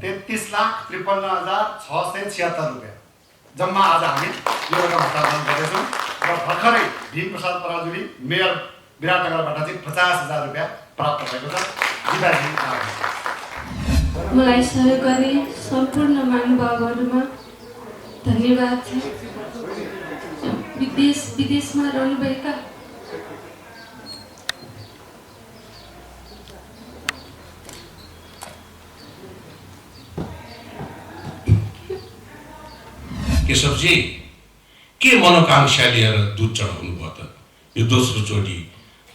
33,53,676 रुपियाँ जम्मा आज हामी यो रकम हस्तान्तरण गर्दैछौँ र भर्खरै भीम प्रसाद पराजुली मेयर विराटनगरबाट चाहिँ 50,000 रुपियाँ प्राप्त भएको छ। मलाई सहयोग गर्ने सम्पूर्ण महानुभावहरूमा धन्यवाद छ। विदेशमा रहनुभएका केशवजी के मनोकांक्षा लिएर दूध चढाउनु भयो त? यो दोस्रो चोटि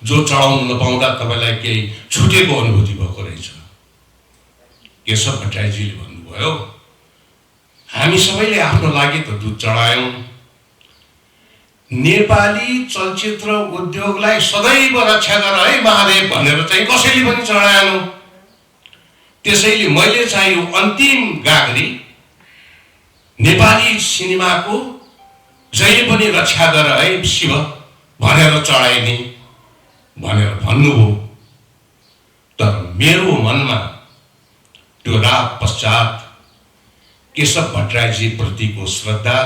जो चढाउनु नपाउँदा तपाईँलाई केही छुटेको अनुभूति भएको रहेछ। केशव भट्टराईजीले भन्नुभयो हामी सबैले आफ्नो लागि त दूध चढायौँ, नेपाली चलचित्र उद्योगलाई सदैव रक्षा गर है महादेव भनेर चाहिँ कसैले पनि चढाएनौँ। त्यसैले मैले चाहिँ यो अन्तिम गाग्री नेपाली सिनेमाको जहिले पनि रक्षा गर है शिव भनेर चढाइने भनेर भन्नुभयो। तर मेरो मनमा त्यो रात पश्चात केशव भट्टराईजी प्रतिको श्रद्धा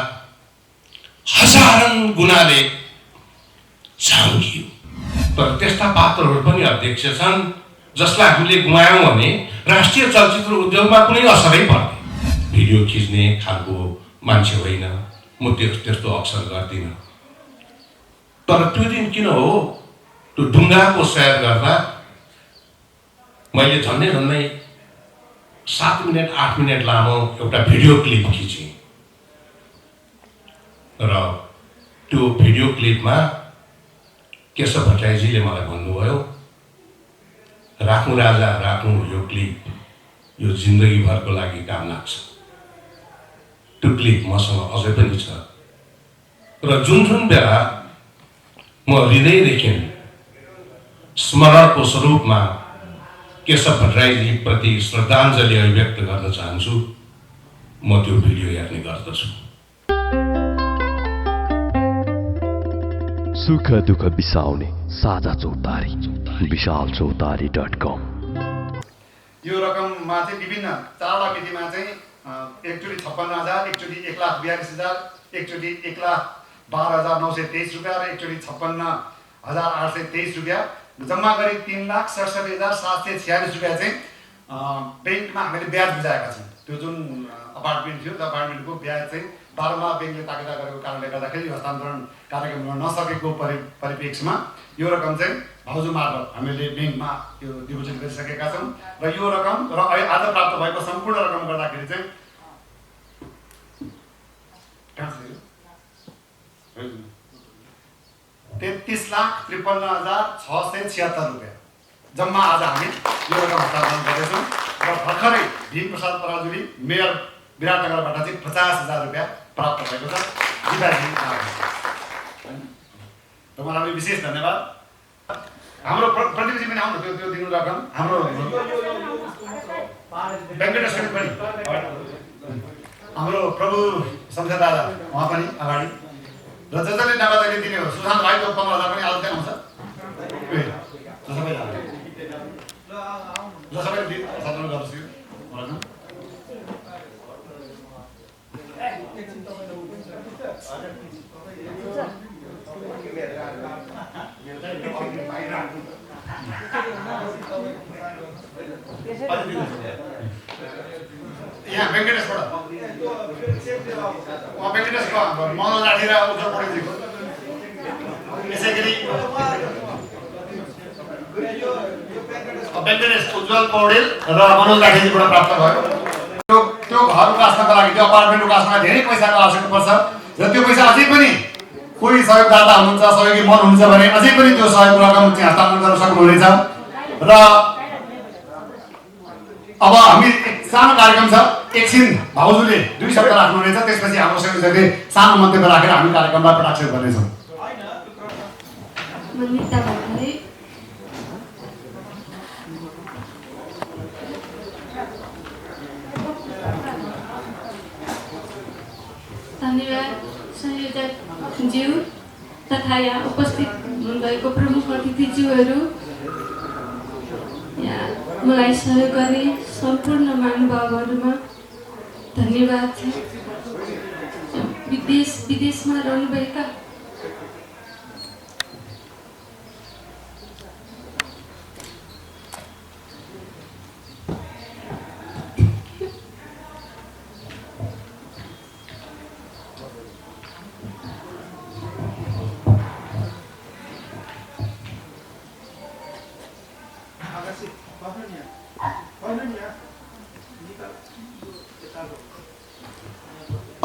हजारौं गुणाले झाँकियो। तर त्यस्ता पात्रहरू पनि अध्यक्ष छन् जसलाई हामीले गुमायौँ भने राष्ट्रिय चलचित्र उद्योगमा कुनै असरै पर्दैन। भिडियो खिच्ने खालको मान्छे होइन म, त्यस्तो अक्सर गर्दिनँ। तर त्यो दिन किन हो त्यो ढुङ्गाको सैर गर्दा मैले झन्डै 7 मिनट 8 मिनट लामो एउटा भिडियो क्लिप खिचेँ र त्यो भिडियो क्लिपमा केशव भट्टराईजीले मलाई भन्नुभयो राखौँ राजा राखौँ यो क्लिप यो जिन्दगीभरको लागि काम लाग्छ। त्यो क्लिप मसँग अझै पनि छ र जुन बेला म हृदयदेखि स्मरणको स्वरूपमा केशव भट्टराईजी प्रति श्रद्धाञ्जली अभिव्यक्त गर्न चाहन्छु, म त्यो भिडियो हेर्ने गर्दछु। सुख दुःख बिसाउने साझा चौतारी विशालचौतारी.com। यो रकममा चाहिँ विभिन्न चारवटा विधिमा चाहिँ एकचोटि 56,000, एकचोटि 1,42,000, एकचोटि 1,12,923 रुपियाँ र एकचोटि 56,823 रुपियाँ जम्मा गरी 3,67,746 रुपियाँ चाहिँ ब्याङ्कमा हामीले ब्याज बुझाएका छौँ। त्यो जुन अपार्टमेन्ट थियो त्यो अपार्टमेन्टको ब्याज चाहिँ बारम्बार ब्याङ्कले ताकेता गरेको कारणले गर्दाखेरि हस्तान्तरण कार्यक्रम हुन नसकेको परिप्रेक्ष्यमा यो रकम चाहिँ भाउजू मार्फत हामीले ब्याङ्कमा यो डिपोजिट गरिसकेका छौँ र यो रकम र आज प्राप्त भएको सम्पूर्ण रकम गर्दाखेरि चाहिँ 33,53,676 रुपियाँ जम्मा आज हामी यो रकम हस्तान्तरण गर्दैछौँ र भर्खरै भीम प्रसाद पराजुली मेयर विराटनगरबाट चाहिँ 50,000 रुपियाँ प्राप्त भएको छ। तपाईँलाई विशेष धन्यवाद। हाम्रो प्रतिनिधि पनि आउनु त्यो दिनु रकम हाम्रो वेङ्कटेश्वर पनि हाम्रो प्रभु शमशेर दादा उहाँ पनि अगाडि र जसले नगदले दिने हो सुशान्त भाइको 15,000 पनि आज आउँछ। सबै सदन गर्छु यहाँ वेङ्कटेशबाट वेङ्कटेशको मनोज लाठी र उज्जवल पौडेलजीको यसै गरी वेङ्कटेश उज्जवल पौडेल र मनोज लाठीजीबाट प्राप्त भयो। त्यो घर उकास्नको लागि त्यो अपार्टमेन्ट उकास्नमा धेरै पैसाको आवश्यकता पर्छ र त्यो पैसा अझै पनि कोही सहयोगदाता हुनुहुन्छ सहयोगी मन हुनुहुन्छ भने अझै पनि त्यो सहयोग रकम चाहिँ हस्तान्तरण गर्न सक्नुहुनेछ। र अब हामी सानो कार्यक्रम छ, एकछिन भाउजूले 2 शब्द राख्नुहुनेछ, त्यसपछि हाम्रो सहयोगीले सानो मन्तव्य राखेर हामी कार्यक्रमलाई प्रकाशित गर्नेछौँ। धन्यवाद संयोजक ज्यू तथा यहाँ उपस्थित हुनुभएको प्रमुख अतिथिज्यूहरू, यहाँ मलाई सहयोग गर्ने सम्पूर्ण महानुभावहरूमा धन्यवाद छ। विदेशमा रहनुभएका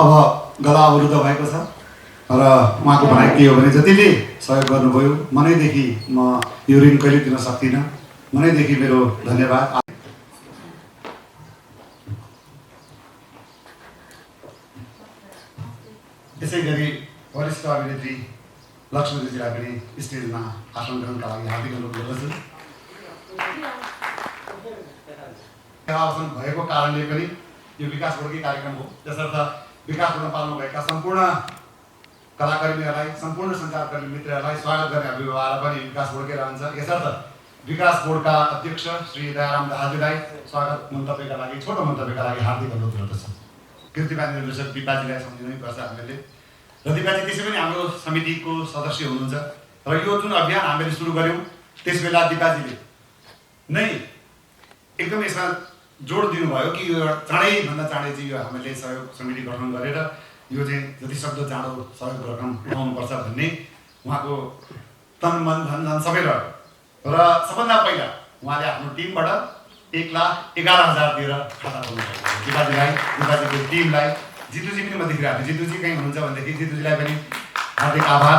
अब गला अवरुद्ध भएको छ र उहाँको भनाइ के हो भने जतिले सहयोग गर्नुभयो मनैदेखि म यो ऋण कहिले दिन सक्दिनँ, मनैदेखि मेरो धन्यवाद। यसै गरी वरिष्ठ अभिनेत्री लक्ष्मीजीलाई पनि स्टेजमा आसन ग्रहणका लागि हार्दिक अनुरोध गर्दछु। आसन भएको कारणले पनि यो विकास बोर्डकै कार्यक्रम हो, त्यसर्थ विकास बोर्डमा पाल्नुभएका सम्पूर्ण कलाकर्मीहरूलाई, सम्पूर्ण सञ्चारकर्मी मित्रहरूलाई स्वागत गर्ने अभिभावक पनि विकास बोर्डकै रहन्छ। यसर्थ विकास बोर्डका अध्यक्ष श्री दयाराम दाहालजीलाई स्वागत मन्तव्यका लागि, छोटो मन्तव्यका लागि हार्दिक अनुरोध गर्दछु। कृतिमान निर्देशक दिपाजीलाई सम्झिनै पर्छ हामीले, र दिपाजी त्यसै पनि हाम्रो समितिको सदस्य हुनुहुन्छ र यो जुन अभियान हामीले सुरु गऱ्यौँ त्यस बेला दिपाजीले नै एकदम यसमा जोड दिनुभयो कि यो चाँडैभन्दा चाँडै चाहिँ यो हामीले सहयोग समिति गठन गरेर यो चाहिँ जतिसक्दो चाँडो सहयोग रकम उठाउनुपर्छ भन्ने उहाँको तन मन धन सबै रह्यो। र सबभन्दा पहिला उहाँले आफ्नो टिमबाट 1,11,000 दिएर खाता खोल्नुभयो दिपाजीलाई, दिपाजीको टिमलाई। जितुजी पनि म देखिरहेको थिएँ, जितुजी कहीँ हुनुहुन्छ भनेदेखि जितुजीलाई पनि हार्दिक आभार,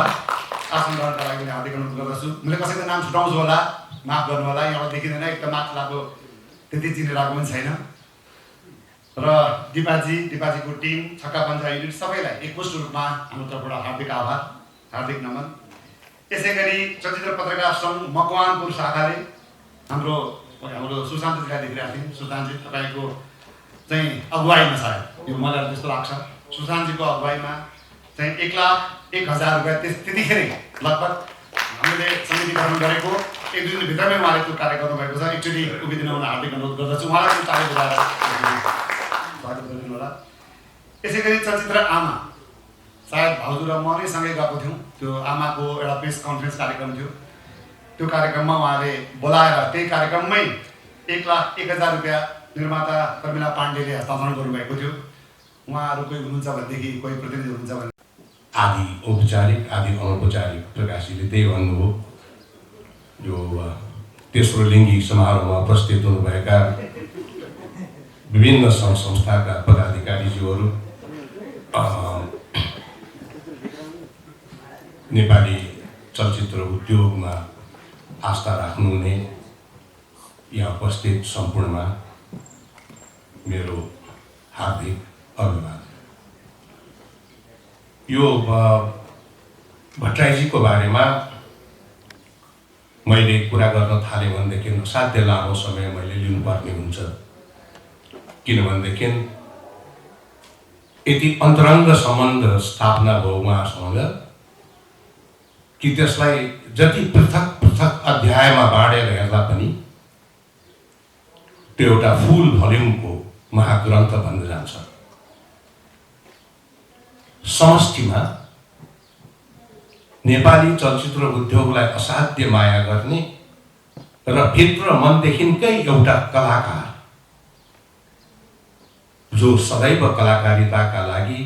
आसन ग्रहणका लागि पनि हार्दिक अनुरोध गर्दछु। मैले कसैको नाम छुटाउँछु होला, माफ गर्नु होला, यहाँबाट देखिँदैन, एकदम माथिलाको त्यति चिनेर आएको पनि छैन। र दिपाजीको टिम, छक्का पञ्चा युनिट सबैलाई एकमुष्ट रूपमा हाम्रो तर्फबाट हार्दिक आभार, हार्दिक नमन। यसै गरी चलचित्र पत्रकार सङ्घ मकवानपुर शाखाले हाम्रो सुशान्तजीलाई देखिरहेको थियौँ। सुशान्तजी तपाईँको चाहिँ अगुवाईमा सायद यो मलाई त्यस्तो लाग्छ, सुशान्तजीको अगुवाईमा चाहिँ 1,01,000 रुपियाँ त्यतिखेरै लगभग हामीले समिति गठन गरेको 1-2 दिनभित्रमै उहाँले त्यो कार्य गर्नुभएको छ। एकचोटि उभिदिन हुन हार्दिक अनुरोध गर्दछु, उहाँलाई पनि ताली बजाएर स्वागत गरिदिनु होला। यसै गरी चलचित्र आमा, सायद भाउजू र म नै सँगै गएको थियौँ, त्यो आमाको एउटा प्रेस कन्फरेन्स कार्यक्रम थियो। त्यो कार्यक्रममा उहाँले बोलाएर त्यही कार्यक्रममै 1,01,000 रुपियाँ निर्माता कर्मिला पाण्डेले हस्तान्तरण गर्नुभएको थियो। उहाँहरू कोही हुनुहुन्छ भनेदेखि, कोही प्रतिनिधि हुनुहुन्छ भने आदि औपचारिक आदि अनौपचारिक प्रकाशीले त्यही भन्नुभयो। यो तेस्रो लिङ्गी समारोहमा उपस्थित हुनुभएका विभिन्न सङ्घ संस्थाका पदाधिकारीज्यूहरू, नेपाली चलचित्र उद्योगमा आस्था राख्नुहुने यहाँ उपस्थित सम्पूर्णमा मेरो हार्दिक अभिवादन। यो भट्टराईजीको बारेमा मैले कुरा गर्न थालेँ भनेदेखि असाध्य लामो समय मैले लिनुपर्ने हुन्छ, किनभनेदेखि यति अन्तरङ्ग सम्बन्ध स्थापना भयो उहाँसँग कि त्यसलाई जति पृथक पृथक अध्यायमा बाँडेर हेर्दा पनि त्यो एउटा फुल भल्युमको महाग्रन्थ बन्न जान्छ। समष्टिमा नेपाली चलचित्र उद्योगलाई असाध्य माया गर्ने र भित्र मनदेखिकै एउटा कलाकार जो सदैव कलाकारिताका लागि,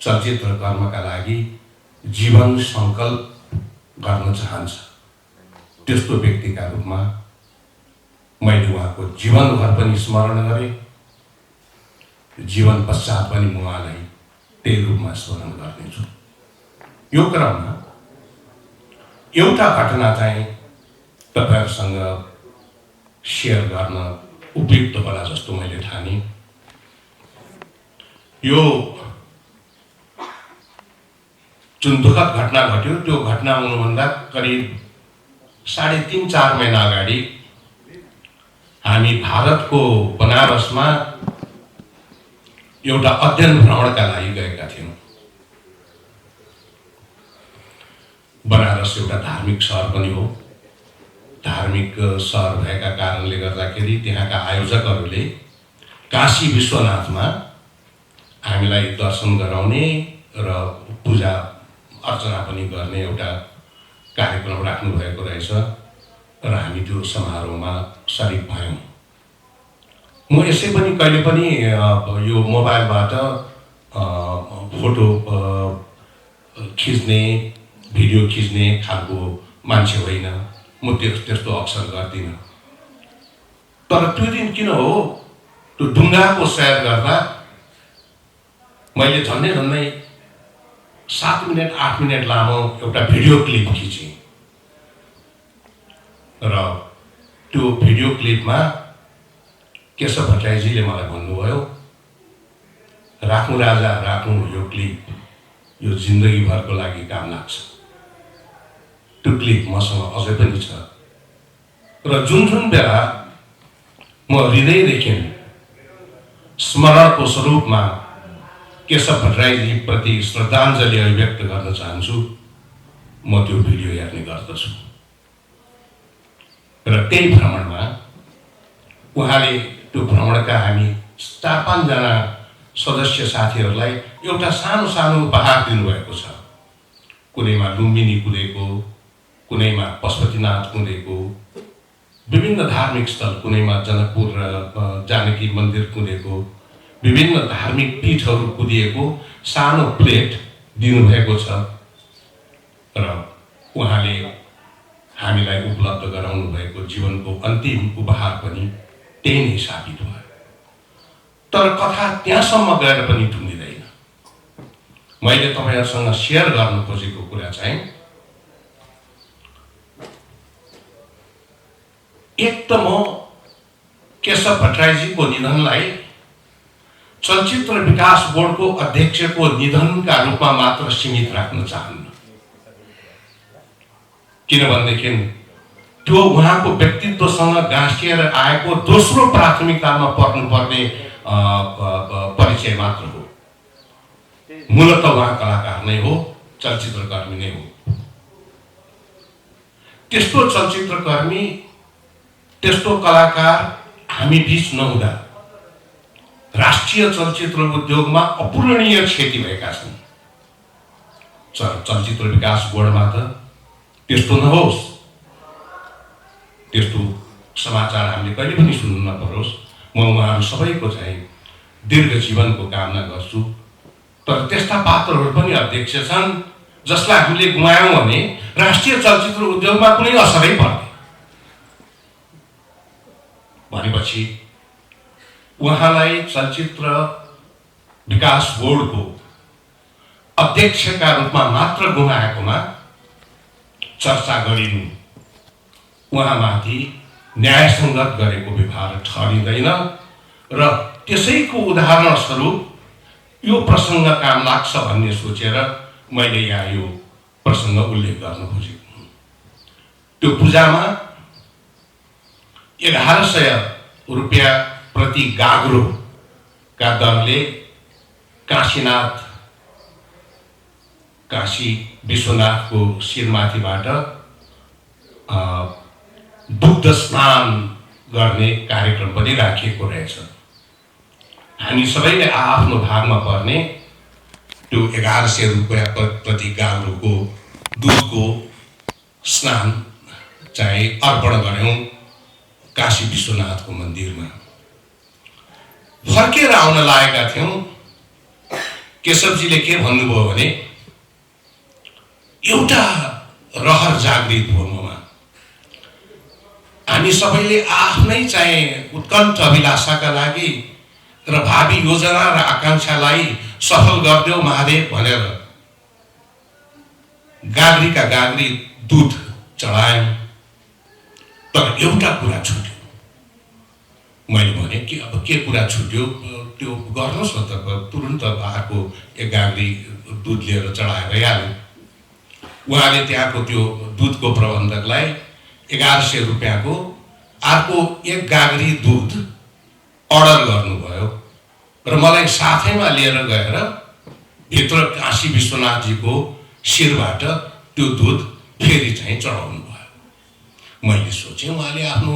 चलचित्र कर्मका लागि जीवन सङ्कल्प गर्न चाहन्छ, त्यस्तो व्यक्तिका रूपमा मैले उहाँको जीवनभर पनि स्मरण गरेँ, जीवन पश्चात पनि म उहाँलाई त्यही रूपमा स्मरण गर्नेछु। यो क्रममा एउटा घटना चाहिँ तपाईँहरूसँग सेयर गर्न उपयुक्त होला जस्तो मैले ठाने। यो जुन दुःखद घटना घट्यो, त्यो घटना हुनुभन्दा करिब 3.5-4 महिना अगाडि हामी भारतको बनारसमा एउटा अध्ययन भ्रमणका लागि गएका थियौँ। बनारस एउटा धार्मिक सहर पनि हो। धार्मिक सहर भएका कारणले गर्दाखेरि त्यहाँका आयोजकहरूले काशी विश्वनाथमा हामीलाई दर्शन गराउने र पूजा अर्चना पनि गर्ने एउटा कार्यक्रम राख्नु भएको रहेछ र हामी त्यो समारोहमा सरिक भयौँ। म यसै पनि कहिले पनि यो मोबाइलबाट फोटो खिच्ने भिडियो खिच्ने खालको मान्छे होइन, म त्यस्तो अक्सर गर्दिनँ। तर त्यो दिन किन हो, त्यो ढुङ्गाको सैर गर्दा मैले झन्डै 7 मिनट 8 मिनट लामो एउटा भिडियो क्लिप खिचेँ र त्यो भिडियो क्लिपमा केशव भट्टराईजीले मलाई भन्नुभयो, राख्नु राजा राख्नु, यो क्लिप यो जिन्दगीभरको लागि काम लाग्छ। त्यो क्लिप मसँग अझै पनि छ र जुन बेला म हृदयदेखि स्मरणको स्वरूपमा केशव भट्टराईजी प्रति श्रद्धाञ्जली अभिव्यक्त गर्न चाहन्छु, म त्यो भिडियो हेर्ने गर्दछु। र त्यही भ्रमणमा उहाँले त्यो भ्रमणका हामी 4-5 जना सदस्य साथीहरूलाई एउटा सानो उपहार दिनुभएको छ। कुनैमा लुम्बिनी कुदेको, कुनैमा पशुपतिनाथ कुदेको, विभिन्न धार्मिक स्थल, कुनैमा जनकपुर र जानकी मन्दिर कुदेको, विभिन्न धार्मिक पीठहरू कुदिएको सानो प्लेट दिनुभएको छ र उहाँले हामीलाई उपलब्ध गराउनु भएको जीवनको अन्तिम उपहार पनि त्यही नै साबित भयो। तर कथा त्यहाँसम्म गएर पनि टुङ्गिँदैन। मैले तपाईहरुसँग शेयर गर्न खोजेको कुरा चाहिँ एक त म केशव भट्टराईजीको निधनलाई चलचित्र विकास बोर्डको अध्यक्षको निधनका रूपमा मात्र सीमित राख्न चाहन्न। किनभनेदेखि त्यो उहाँको व्यक्तित्वसँग गाँसिएर आएको दोस्रो प्राथमिकतामा पर्नुपर्ने परिचय मात्र हो। मूलतः उहाँ कलाकार नै हो, चलचित्रकर्मी नै हो। त्यस्तो चलचित्रकर्मी, त्यस्तो कलाकार हामी बीच नहुँदा राष्ट्रिय चलचित्र उद्योगमा अपूरणीय क्षति भएका छन्। चलचित्र विकास बोर्डमा त त्यस्तो नहोस्, त्यस्तो समाचार हामीले कहिले पनि सुन्नु नपरोस्। म उहाँहरू सबैको चाहिँ दीर्घ जीवनको कामना गर्छु। तर त्यस्ता पात्रहरू पनि अध्यक्ष छन् जसलाई हामीले गुमायौँ भने राष्ट्रिय चलचित्र उद्योगमा कुनै असरै पर्दैन। भनेपछि उहाँलाई चलचित्र विकास बोर्डको अध्यक्षका रूपमा मात्र गुमाएकोमा चर्चा गरिनु उहाँमाथि न्यायसङ्गत गरेको व्यवहार ठहरिँदैन र त्यसैको उदाहरण स्वरूप यो प्रसङ्ग काम लाग्छ भन्ने सोचेर मैले यहाँ यो प्रसङ्ग उल्लेख गर्न खोजेको। त्यो पूजामा 1100 रुपियाँ प्रति गाग्रो का दरले काशी विश्वनाथको शिरमाथिबाट दुग्ध स्नान गर्ने कार्यक्रम पनि राखिएको रहेछ। हामी सबैले आफ्नो भागमा पर्ने त्यो 1100 रुपियाँ प्रति गाग्रोको दुधको स्नान चाहिँ अर्पण गर्यौं काशी विश्वनाथको मन्दिरमा। फर्केर आउन लागेका थियौं, केशवजीले के भन्नुभयो भने एउटा रहर जागृत भयो ममा। हामी सबैले आफ्नै चाहिँ उत्कण्ठ अभिलाषाका लागि र भावी योजना र आकांक्षालाई सफल गर्देऊ महादेव भनेर गाग्रीका गाग्री दूध चढायौं। तर एउटा कुरा छुट्यो। मैले भने कि अब के कुरा छुट्यो, त्यो गर्नुहोस् न त, तुरुन्त आएको 1 गाग्री दूध लिएर चढाएर भइहाल्यो। उहाँले त्यहाँको त्यो दूधको प्रबन्धकलाई 1100 रुपियाँको अर्को 1 गाग्री दूध अर्डर गर्नुभयो र मलाई साथैमा लिएर गएर भित्र काशी विश्वनाथजीको शिरबाट त्यो दूध फेरि चाहिँ चढाउनु भयो। मैले सोचेँ उहाँले आफ्नो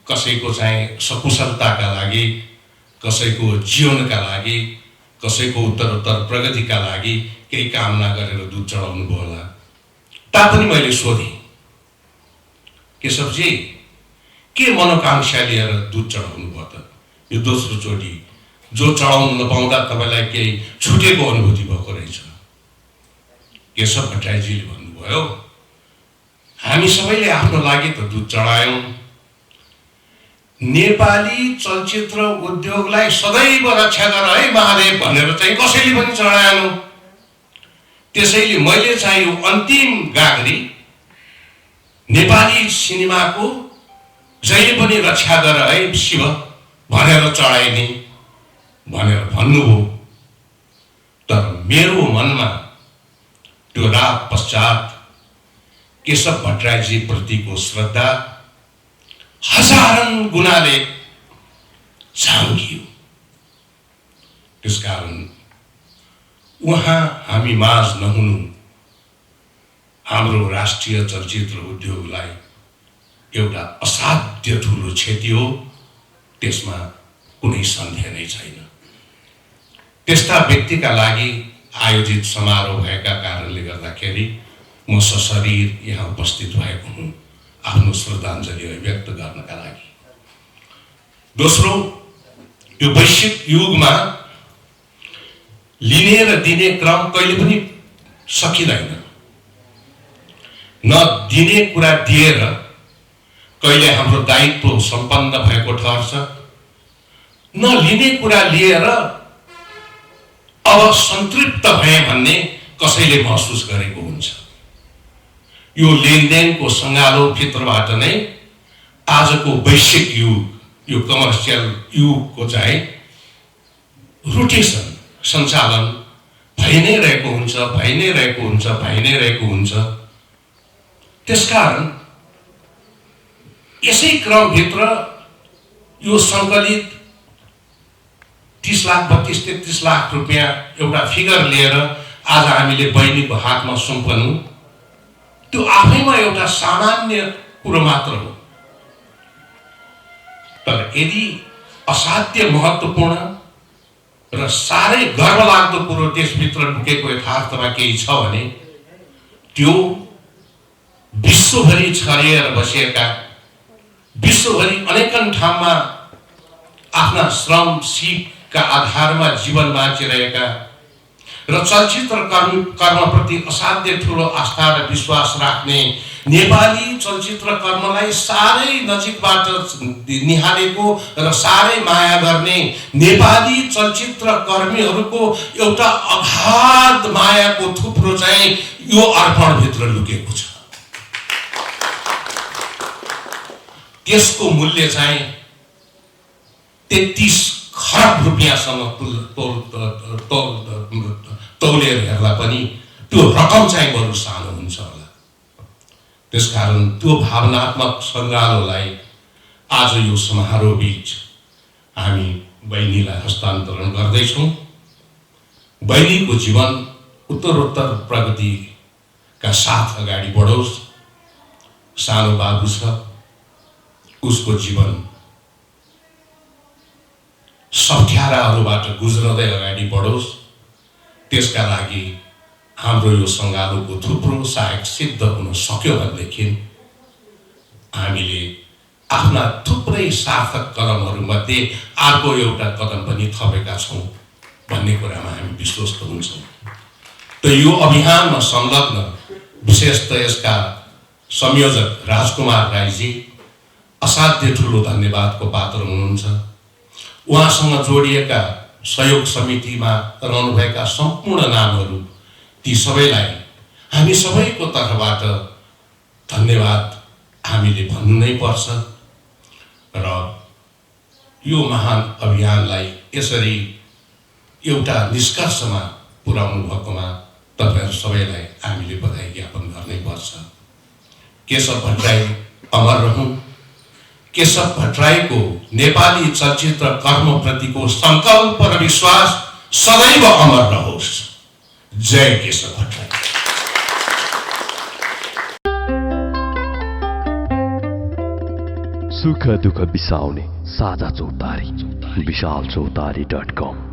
कसैको चाहिँ सकुशलताका लागि, कसैको जीवनका लागि कसैको उत्तरोत्तर प्रगतिका लागि केही कामना गरेर दुध चढाउनु भयो होला। तापनि मैले सोधेँ, केशवजी के मनोकांक्षा लिएर दुध चढाउनु भयो त? यो दोस्रो चोटि जो चढाउनु नपाउँदा तपाईँलाई केही छुटेको अनुभूति भएको रहेछ। केशव भट्टराईजीले भन्नुभयो, हामी सबैले आफ्नो लागि त दुध चढायौँ, नेपाली चलचित्र उद्योगलाई सदैव रक्षा गर है महादेव भनेर चाहिँ कसैले पनि चढाएनौँ। त्यसैले मैले चाहिँ यो अन्तिम गाग्री नेपाली सिनेमाको जहिले पनि रक्षा गर है शिव भनेर चढाइने भनेर भन्नुभयो। तर मेरो मनमा त्यो रात पश्चात केशव भट्टराईजी प्रतिको श्रद्धा हजारौं गुणाले झाँकियो। त्यसकारण उहाँ हामी माझ नहुनु हाम्रो राष्ट्रिय चलचित्र उद्योगलाई एउटा असाध्य ठुलो क्षति हो, त्यसमा कुनै सन्देह नै छैन। त्यस्ता व्यक्तिका लागि आयोजित समारोह भएका कारणले गर्दाखेरि म सशरीर यहाँ उपस्थित भएको हुँ आफ्नो श्रद्धाञ्जली व्यक्त गर्नका लागि। दोस्रो, यो वैश्विक युगमा लिने र दिने क्रम कहिले पनि सकिँदैन। न दिने कुरा दिएर कहिले हाम्रो दायित्व सम्पन्न भएको ठहर्छ, न लिने कुरा लिएर अब सन्तृप्त भए भन्ने कसैले महसुस गरेको हुन्छ। यो लेनदेनको सङ्गालो भित्रबाट नै आजको वैश्विक युग, यो कमर्सियल युगको चाहिँ रोटेसन सञ्चालन भइ नै रहेको हुन्छ। त्यसकारण यसै क्रमभित्र यो सङ्कलित 30 लाख 32-33 लाख रुपियाँ एउटा फिगर लिएर आज हामीले बहिनीको हातमा सुम्पनु, त्यो आफैमा एउटा सामान्य कुरो मात्र हो। तर यदि असाध्य महत्त्वपूर्ण र साह्रै गर्वलाग्दो कुरो त्यसभित्र लुकेको यथार्थमा केही छ भने त्यो विश्वभरि छरिएर बसेका, विश्वभरि अनेकन ठाउँमा आफ्ना श्रम सिपका आधारमा जीवन बाँचिरहेका र चलचित्र कर्मप्रति असाध्य ठुलो आस्था र विश्वास राख्ने नेपाली चलचित्र कर्मलाई साह्रै नजिकबाट निहालेको र साह्रै माया गर्ने नेपाली चलचित्र कर्मीहरूको एउटा अगाध मायाको थुप्रो चाहिँ यो अर्पणभित्र लुकेको छ। त्यसको मूल्य चाहिँ 33 खरब रुपियाँसम्म तौलेर हेर्दा पनि त्यो रकम चाहिँ बरु सानो हुन्छ होला। त्यसकारण त्यो भावनात्मक सङ्गालोलाई आज यो समारोह बीच हामी बहिनीलाई हस्तान्तरण गर्दैछौँ। बहिनीको जीवन उत्तरोत्तर प्रगतिका साथ अगाडि बढोस्। सानो बाबु छ, उसको जीवन सप्ठ्याराहरूबाट गुज्रदै अगाडि बढोस्। त्यसका लागि हाम्रो यो सङ्गालोको थुप्रो सहायक सिद्ध हुन सक्यो भनेदेखि हामीले आफ्ना थुप्रै सार्थक कदमहरूमध्ये अर्को एउटा कदम पनि थपेका छौँ भन्ने कुरामा हामी विश्वस्त हुन्छौँ। त यो अभियानमा संलग्न विशेष त यसका संयोजक राजकुमार राईजी असाध्य ठुलो धन्यवादको पात्र हुनुहुन्छ। उहाँसँग जोडिएका सहयोग समितिमा रहनुभएका सम्पूर्ण नामहरू, ती सबैलाई हामी सबैको तर्फबाट धन्यवाद हामीले भन्नु नै पर्छ। र यो महान अभियानलाई यसरी एउटा निष्कर्षमा पुर्याउनु भएकोमा तपाईहरु सबैलाई हामीले बधाई ज्ञापन गर्नै पर्छ। केशव भट्टराई अमर रहूं। केशव भट्टराईको नेपाली चलचित्र कर्मप्रतिको संकल्प र विश्वास सदैव अमर रहोस्। जय केशव भट्टराई। सुख दुःख बिसाउने साझा चौतारी विशालचौतारी.com